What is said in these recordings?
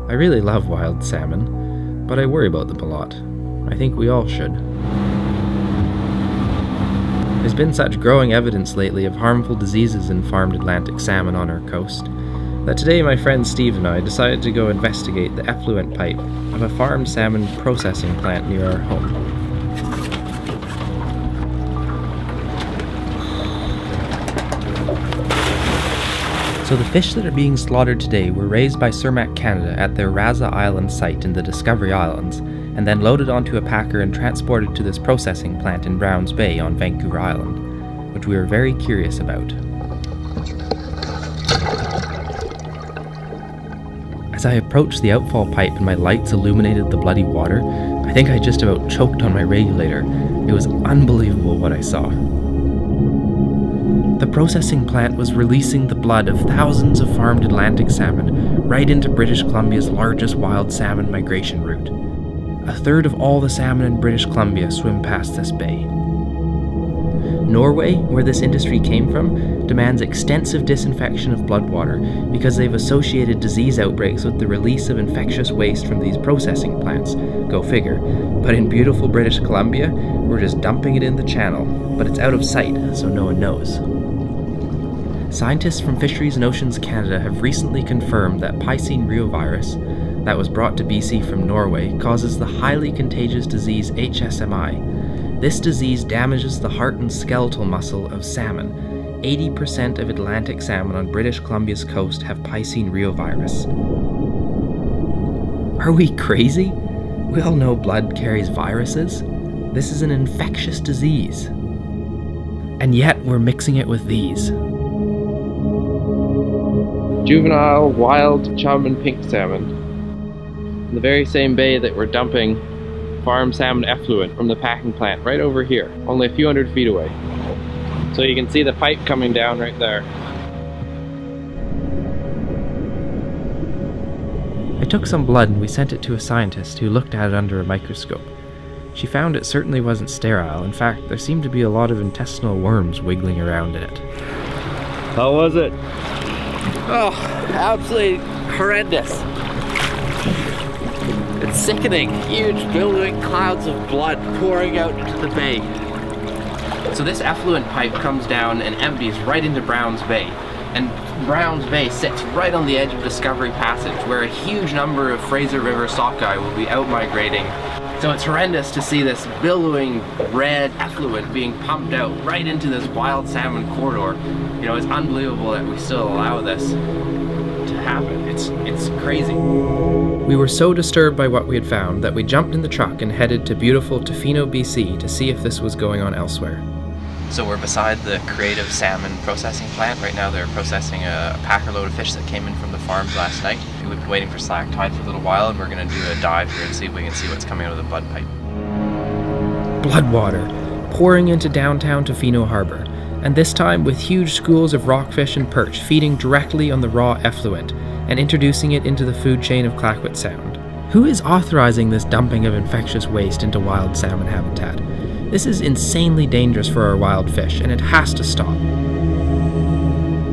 I really love wild salmon, but I worry about them a lot. I think we all should. There's been such growing evidence lately of harmful diseases in farmed Atlantic salmon on our coast that today my friend Steve and I decided to go investigate the effluent pipe of a farmed salmon processing plant near our home. So the fish that are being slaughtered today were raised by Cermak Canada at their Raza Island site in the Discovery Islands, and then loaded onto a packer and transported to this processing plant in Browns Bay on Vancouver Island, which we were very curious about. As I approached the outfall pipe and my lights illuminated the bloody water, I think I just about choked on my regulator. It was unbelievable what I saw. The processing plant was releasing the blood of thousands of farmed Atlantic salmon right into British Columbia's largest wild salmon migration route. A third of all the salmon in British Columbia swim past this bay. Norway, where this industry came from, demands extensive disinfection of blood water because they've associated disease outbreaks with the release of infectious waste from these processing plants. Go figure. But in beautiful British Columbia, we're just dumping it in the channel, but it's out of sight, so no one knows. Scientists from Fisheries and Oceans Canada have recently confirmed that Piscine reovirus, that was brought to BC from Norway, causes the highly contagious disease HSMI. This disease damages the heart and skeletal muscle of salmon. 80% of Atlantic salmon on British Columbia's coast have Piscine reovirus. Are we crazy? We all know blood carries viruses. This is an infectious disease. And yet we're mixing it with these. Juvenile wild chum and pink salmon in the very same bay that we're dumping farm salmon effluent from the packing plant right over here, only a few hundred feet away. So you can see the pipe coming down right there. I took some blood and we sent it to a scientist who looked at it under a microscope. She found it certainly wasn't sterile. In fact, there seemed to be a lot of intestinal worms wiggling around in it. How was it? Oh, absolutely horrendous. It's sickening. Huge billowing clouds of blood pouring out into the bay. So this effluent pipe comes down and empties right into Browns Bay. And Browns Bay sits right on the edge of Discovery Passage, where a huge number of Fraser River sockeye will be out migrating. So it's horrendous to see this billowing red effluent being pumped out right into this wild salmon corridor. You know, it's unbelievable that we still allow this to happen. It's crazy. We were so disturbed by what we had found that we jumped in the truck and headed to beautiful Tofino, BC to see if this was going on elsewhere. So we're beside the Creative Salmon processing plant. Right now they're processing a packer load of fish that came in from the farms last night. We've been waiting for slack tide for a little while and we're going to do a dive here and see if we can see what's coming out of the blood pipe. Blood water pouring into downtown Tofino Harbor, and this time with huge schools of rockfish and perch feeding directly on the raw effluent and introducing it into the food chain of Clayoquot Sound. Who is authorizing this dumping of infectious waste into wild salmon habitat? This is insanely dangerous for our wild fish, and it has to stop.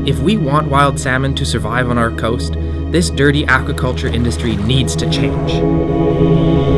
If we want wild salmon to survive on our coast, this dirty aquaculture industry needs to change.